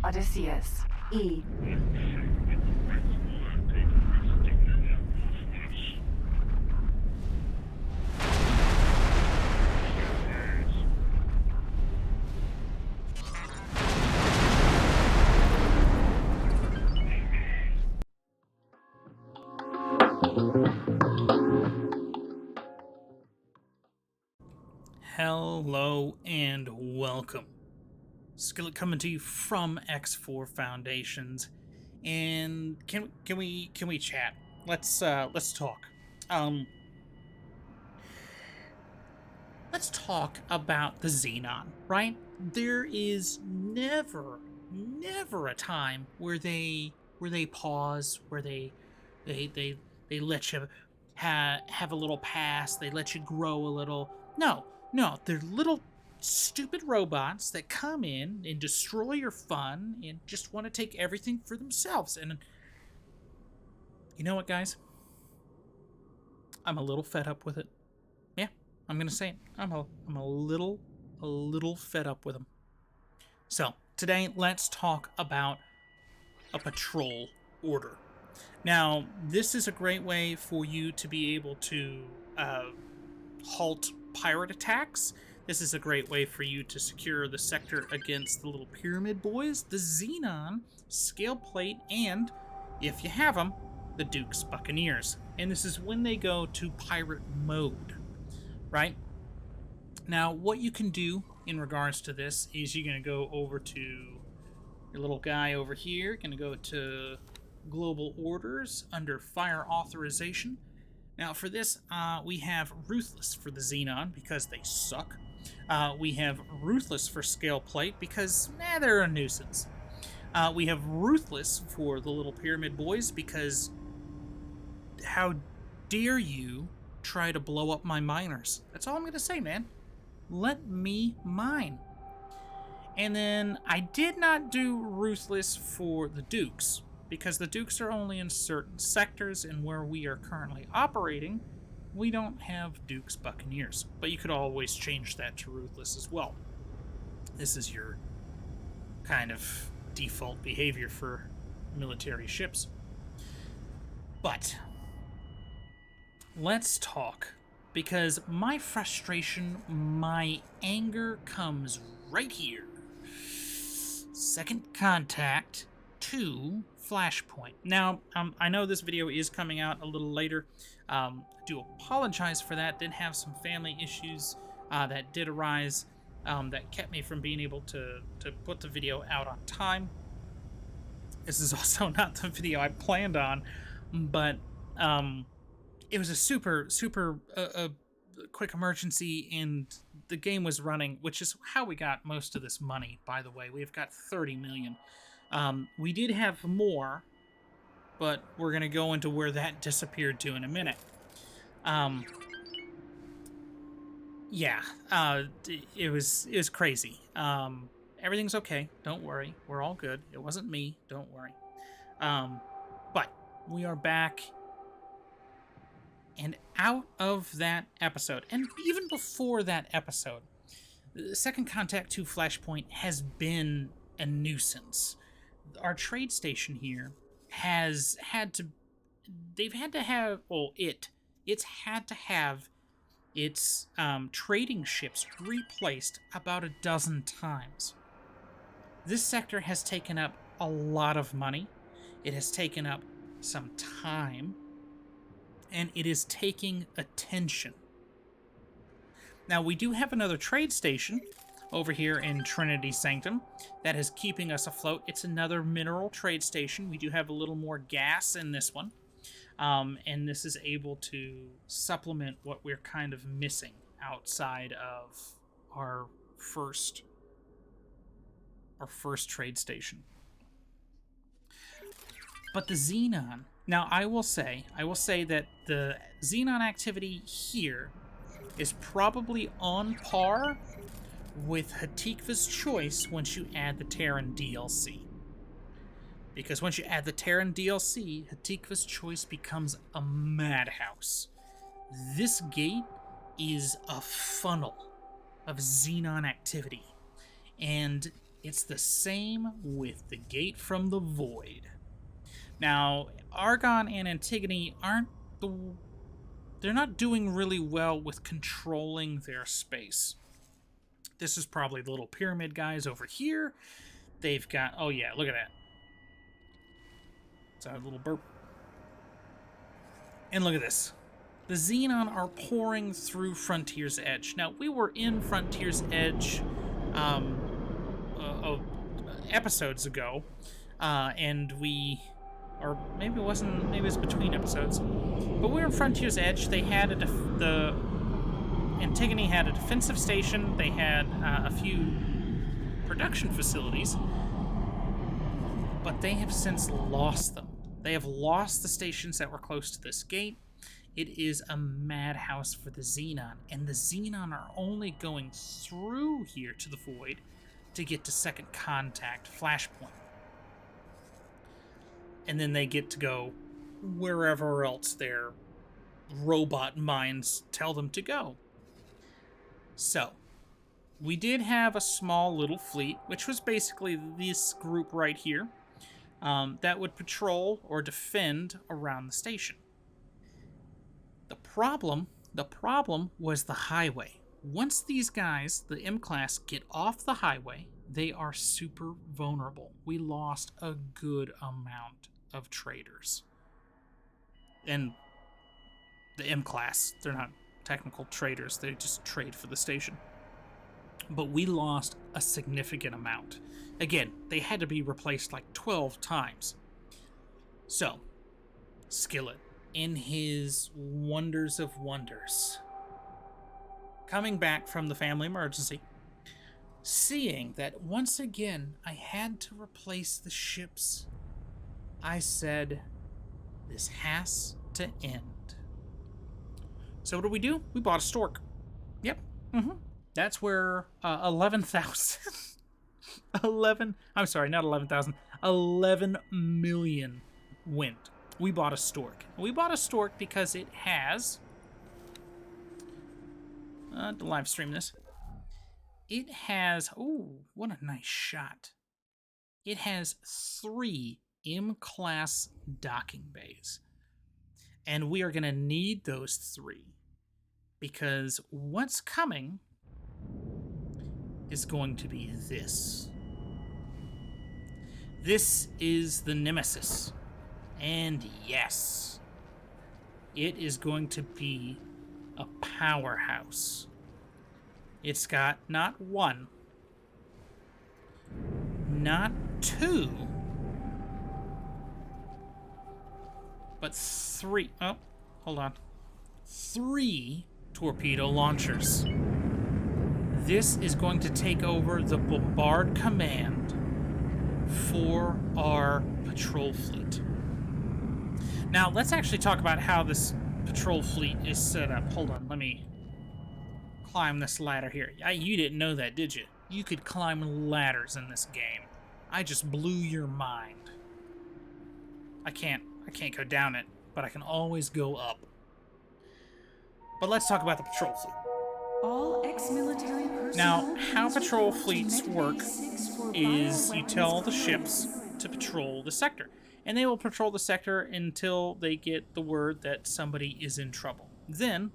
Odysseus. E. Hello and welcome. Skillet coming to you from X4 Foundations, and can we chat? Let's talk. Let's talk about the Xenon, right? There is never a time where they pause, where they let you have a little pass, they let you grow a little. No, they're little stupid robots that come in and destroy your fun and just want to take everything for themselves. And you know what, guys? I'm a little fed up with it. Yeah, I'm gonna say it. I'm a little fed up with them. So today, let's talk about a patrol order. Now, this is a great way for you to be able to halt pirate attacks. This is a great way for you to secure the sector against the little pyramid boys, the Xenon, scale plate, and, if you have them, the Duke's Buccaneers. And this is when they go to pirate mode, right? Now, what you can do in regards to this is you're going to go over to your little guy over here, going to go to Global Orders under Fire Authorization. Now, for this, we have Ruthless for the Xenon, because they suck. We have Ruthless for Scale Plate, because, they're a nuisance. We have Ruthless for the little Pyramid Boys, because how dare you try to blow up my miners? That's all I'm going to say, man. Let me mine. And then I did not do Ruthless for the Dukes, because the Dukes are only in certain sectors, and where we are currently operating, we don't have Duke's Buccaneers. But you could always change that to Ruthless as well. This is your kind of default behavior for military ships. But let's talk, because my frustration, my anger comes right here. Second Contact 2 Flashpoint. Now, I know this video is coming out a little later. I do apologize for that. Did have some family issues that did arise that kept me from being able to put the video out on time. This is also not the video I planned on, but it was a super quick emergency, and the game was running, which is how we got most of this money, by the way. We've got 30 million. We did have more, but we're going to go into where that disappeared to in a minute. It was crazy. Everything's okay. Don't worry. We're all good. It wasn't me. Don't worry. But we are back and out of that episode. And even before that episode, the Second Contact 2 Flashpoint has been a nuisance. Our trade station here it's had to have its trading ships replaced about a dozen times. This sector has taken up a lot of money. It has taken up some time, and it is taking attention. Now, we do have another trade station over here in Trinity Sanctum that is keeping us afloat. It's another mineral trade station. We do have a little more gas in this one, and this is able to supplement what we're kind of missing outside of our first trade station. But the Xenon, now I will say that the Xenon activity here is probably on par with Hatikva's Choice once you add the Terran DLC. Because once you add the Terran DLC, Hatikva's Choice becomes a madhouse. This gate is a funnel of Xenon activity. And It's the same with the gate from the void. Now, Argon and Antigone they're not doing really well with controlling their space. This is probably the little pyramid guys over here. They've got, oh yeah, look at that. It's a little burp. And look at this. The Xenon are pouring through Frontier's Edge. Now, we were in Frontier's Edge episodes ago, and we, or maybe it wasn't, maybe it was between episodes, but we were in Frontier's Edge. They had the Antigone had a defensive station. They had a few production facilities, but they have since lost them. They have lost the stations that were close to this gate. It is a madhouse for the Xenon, and the Xenon are only going through here to the void to get to second contact, Flashpoint. And then they get to go wherever else their robot minds tell them to go. So, we did have a small little fleet, which was basically this group right here, that would patrol or defend around the station. The problem was the highway. Once these guys, the M-Class, get off the highway, they are super vulnerable. We lost a good amount of traders. And the M-Class, they're not technical traders, they just trade for the station. But we lost a significant amount. Again, they had to be replaced like 12 times. So, Skillet, in his wonders of wonders, coming back from the family emergency, seeing that once again I had to replace the ships, I said, this has to end. So what do? We bought a stork. Yep. That's where 11,000... 11 million went. We bought a stork. We bought a stork because it has... to live stream this. It has... Oh, what a nice shot. It has 3 M-Class docking bays. And we are going to need those 3. Because what's coming is going to be this. This is the Nemesis. And yes, it is going to be a powerhouse. It's got not 1, not 2, but 3. Oh, hold on. 3 torpedo launchers. This is going to take over the bombard command for our patrol fleet. Now, let's actually talk about how this patrol fleet is set up. Hold on, let me climb this ladder here. You didn't know that, did you? You could climb ladders in this game. I just blew your mind. I can't go down it, but I can always go up. But let's talk about the patrol fleet. All ex-military personnel. Now, how patrol fleets work is you tell the ships to patrol the sector. And they will patrol the sector until they get the word that somebody is in trouble. Then,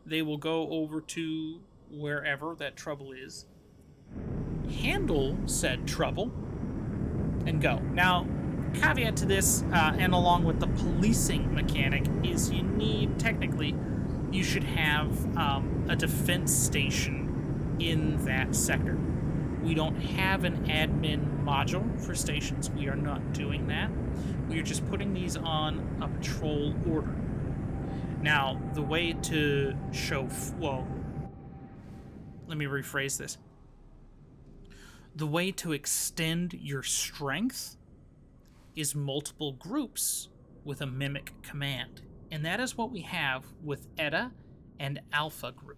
they will go over to wherever that trouble is, handle said trouble, and go. Now, caveat to this, and along with the policing mechanic, is you should have a defense station in that sector. We don't have an admin module for stations. We are not doing that. We are just putting these on a patrol order. Now, the way to show... Well, let me rephrase this. The way to extend your strength is multiple groups with a mimic command. And that is what we have with Eta and Alpha group.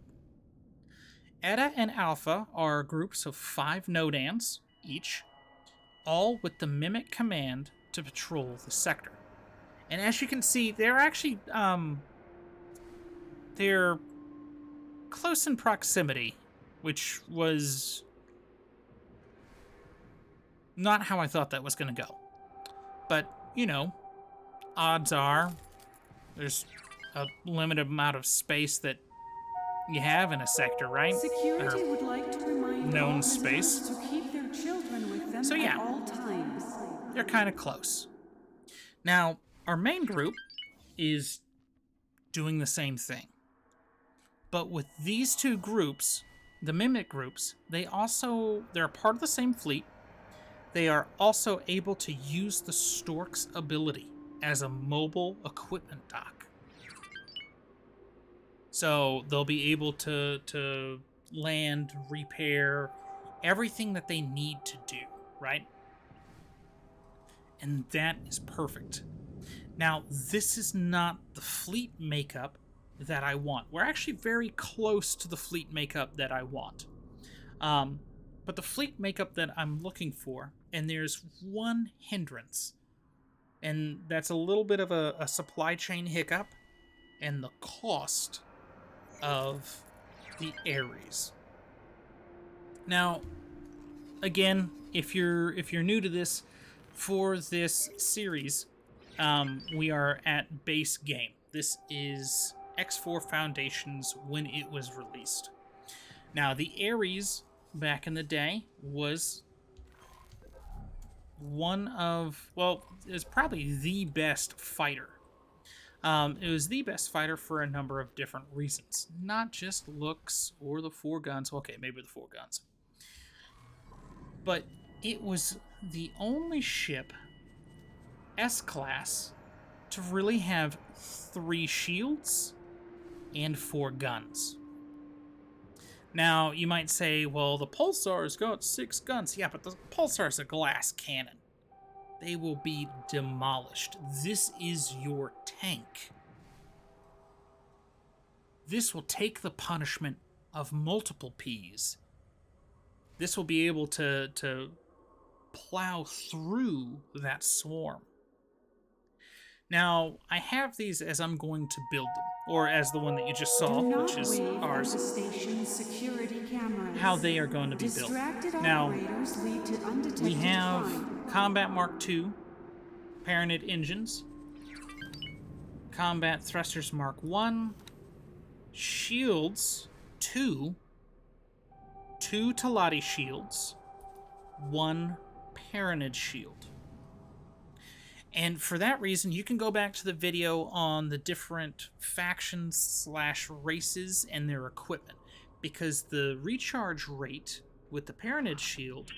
Eta and Alpha are groups of 5 Nodans each, all with the mimic command to patrol the sector. And as you can see, they're actually, they're close in proximity, which was Not how I thought that was going to go. But, you know, odds are there's a limited amount of space that you have in a sector, right? Security would like to remind known all space. visitors to keep their children with them So, yeah. at all times. They're kind of close. Now, our main group is doing the same thing. But with these two groups, the Mimic groups, they're a part of the same fleet. They are also able to use the Stork's ability as a mobile equipment dock. So they'll be able to land, repair, everything that they need to do, right? And that is perfect. Now, this is not the fleet makeup that I want. We're actually very close to the fleet makeup that I want. But the fleet makeup that I'm looking for, and there's one hindrance, and that's a little bit of a supply chain hiccup, and the cost of the Aries. Now, again, if you're new to this, for this series, we are at base game. This is X4 Foundations when it was released. Now, the Aries back in the day was one of, well, it was probably the best fighter. It was the best fighter for a number of different reasons, not just looks or the 4 guns. Okay, maybe the 4 guns. But it was the only ship, S-Class, to really have 3 shields and 4 guns. Now, you might say, well, the Pulsar's got 6 guns. Yeah, but the Pulsar's a glass cannon. They will be demolished. This is your tank. This will take the punishment of multiple Ps. This will be able to plow through that swarm. Now, I have these as I'm going to build them, or as the one that you just saw, which is ours, how they are going to be built. Now, we have Combat Mark II, Paranid engines, Combat Thrusters Mark I, Shields 2, 2 Talati shields, 1 Paranid shield. And for that reason, you can go back to the video on the different factions / races and their equipment, because the recharge rate with the Paranid shield,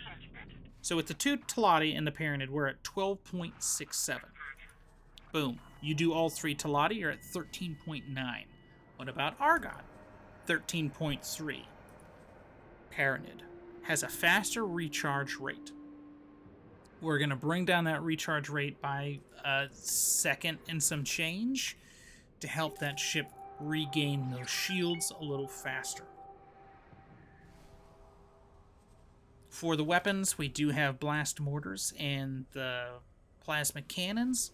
so with the 2 Talati and the Paranid, we're at 12.67. Boom. You do all 3 Talati, you're at 13.9. What about Argon? 13.3. Paranid has a faster recharge rate. We're going to bring down that recharge rate by a second and some change to help that ship regain those shields a little faster. For the weapons, we do have blast mortars and the plasma cannons,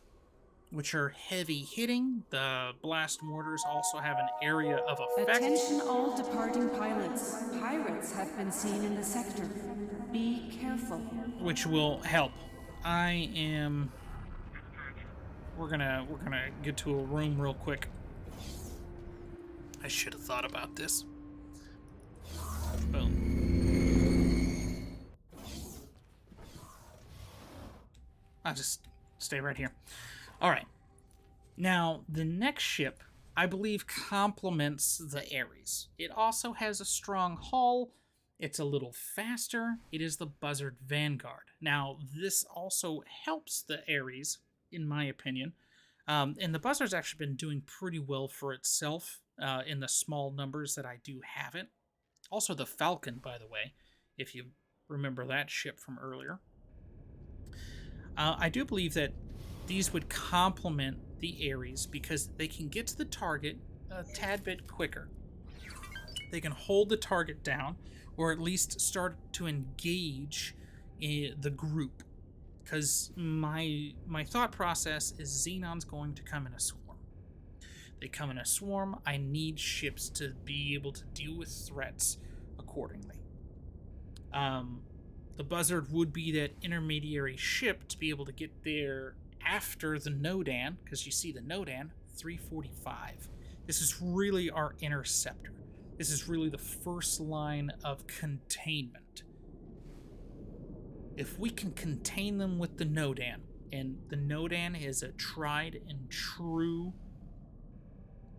which are heavy hitting. The blast mortars also have an area of effect. Attention all departing pilots. Pirates have been seen in the sector. Be careful. Which will help. We're gonna get to a room real quick. I should have thought about this. Boom. I'll just stay right here. Alright. Now, the next ship, I believe, complements the Aries. It also has a strong hull. It's a little faster. It is the Buzzard Vanguard. Now, this also helps the Aries, in my opinion. And the Buzzard's actually been doing pretty well for itself in the small numbers that I do have it. Also the Falcon, by the way, if you remember that ship from earlier. I do believe that these would complement the Aries because they can get to the target a tad bit quicker. They can hold the target down, or at least start to engage the group. Because my thought process is Xenon's going to come in a swarm. They come in a swarm, I need ships to be able to deal with threats accordingly. The The Buzzard would be that intermediary ship to be able to get there after the Nodan, because you see the Nodan, 345. This is really our interceptor. This is really the first line of containment. If we can contain them with the Nodan, and the Nodan is a tried and true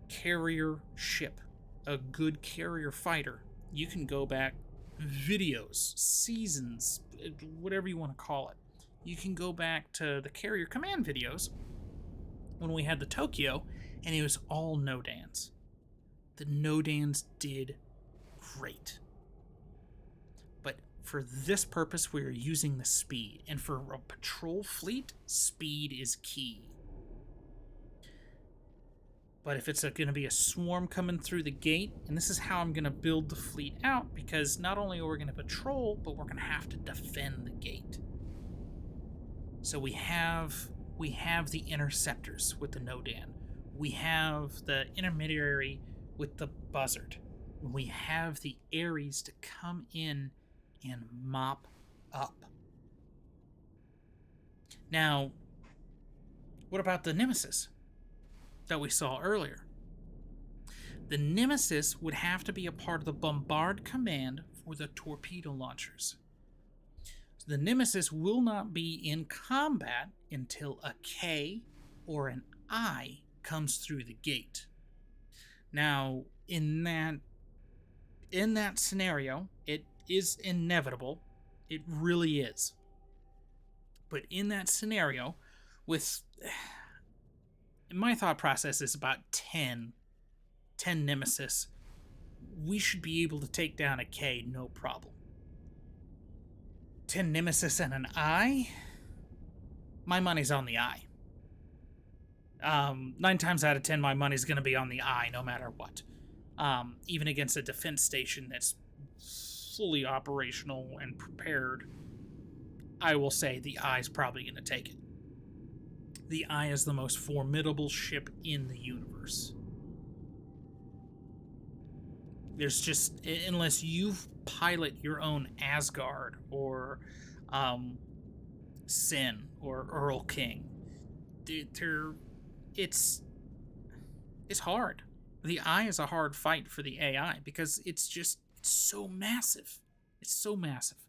carrier ship, a good carrier fighter, you can go back videos, seasons, whatever you want to call it. You can go back to the carrier command videos when we had the Tokyo, and it was all Nodans. The Nodans did great. But for this purpose, we're using the speed. And for a patrol fleet, speed is key. But if it's going to be a swarm coming through the gate, and this is how I'm going to build the fleet out, because not only are we going to patrol, but we're going to have to defend the gate. So we have the interceptors with the Nodan. We have the intermediary with the Buzzard. We have the Aries to come in and mop up. Now, what about the Nemesis that we saw earlier? The Nemesis would have to be a part of the bombard command for the torpedo launchers. So the Nemesis will not be in combat until a K or an I comes through the gate. Now, in that scenario, it is inevitable. It really is. But in that scenario, my thought process is about 10 Nemesis. We should be able to take down a K, no problem. 10 Nemesis and an I? My money's on the I. 9 times out of 10, my money's going to be on the I, no matter what. Even against a defense station that's fully operational and prepared, I will say the I's probably going to take it. The I is the most formidable ship in the universe. There's just, unless you pilot your own Asgard or Sin or Earl King, it's hard. The I is a hard fight for the AI because it's so massive. It's so massive.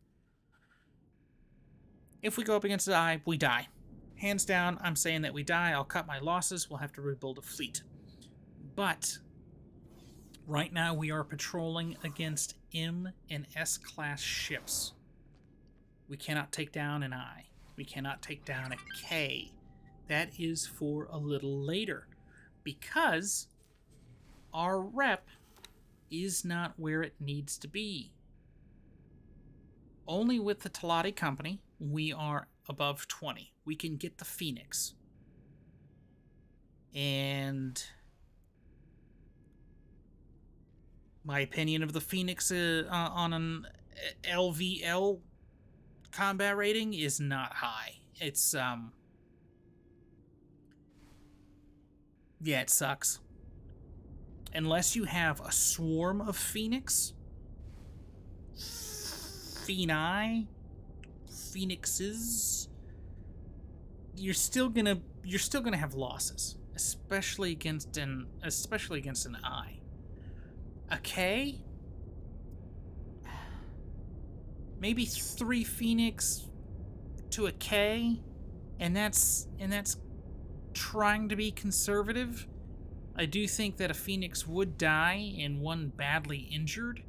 If we go up against the I, we die. Hands down, I'm saying that we die. I'll cut my losses. We'll have to rebuild a fleet. But right now we are patrolling against M and S class ships. We cannot take down an I. We cannot take down a K. That is for a little later, because our rep is not where it needs to be. Only with the Talati company, we are above 20. We can get the Phoenix. And my opinion of the Phoenix on an LVL combat rating is not high. It's, yeah, it sucks. Unless you have a swarm of Phoenixes, you're still gonna have losses, especially against an I. A K, maybe 3 Phoenix to a K, and that's trying to be conservative. I do think that a Phoenix would die and one badly injured.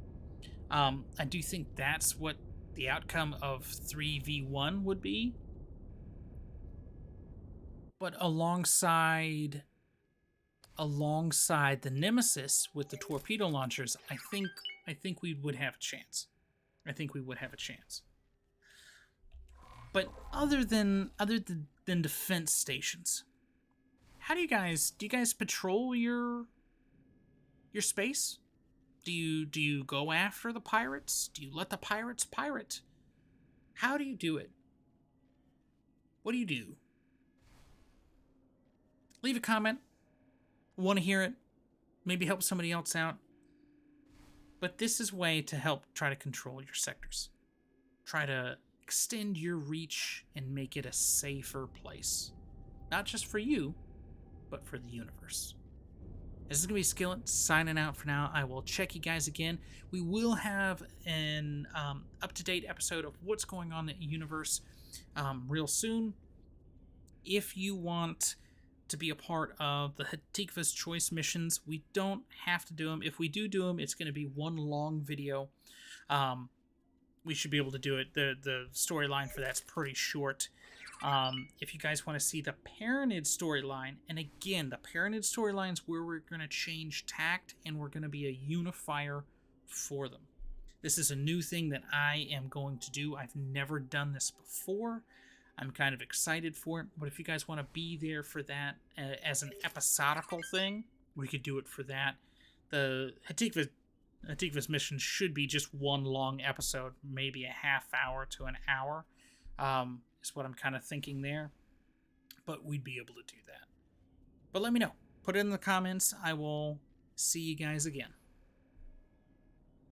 I do think that's what the outcome of 3v1 would be. But alongside the Nemesis with the torpedo launchers, I think we would have a chance. But other than defense stations, how do you guys patrol your space? Do you go after the pirates? Do you let the pirates pirate? How do you do it? What do you do? Leave a comment. Want to hear it? Maybe help somebody else out. But this is a way to help try to control your sectors. Try to extend your reach and make it a safer place. Not just for you, but for the universe. This is going to be Skillet signing out for now. I will check you guys again. We will have an up-to-date episode of what's going on in the universe real soon. If you want to be a part of the Hatikva's Choice missions, we don't have to do them. If we do them, it's going to be one long video. We should be able to do it. The storyline for that's pretty short. If you guys want to see the Paranid storyline, and again, the Paranid storyline is where we're going to change tact and we're going to be a unifier for them. This is a new thing that I am going to do. I've never done this before. I'm kind of excited for it, but if you guys want to be there for that as an episodical thing, we could do it for that. The Hatikva's mission should be just one long episode, maybe a half hour to an hour. Is what I'm kind of thinking there, but we'd be able to do that. But let me know. Put it in the comments. I will see you guys again.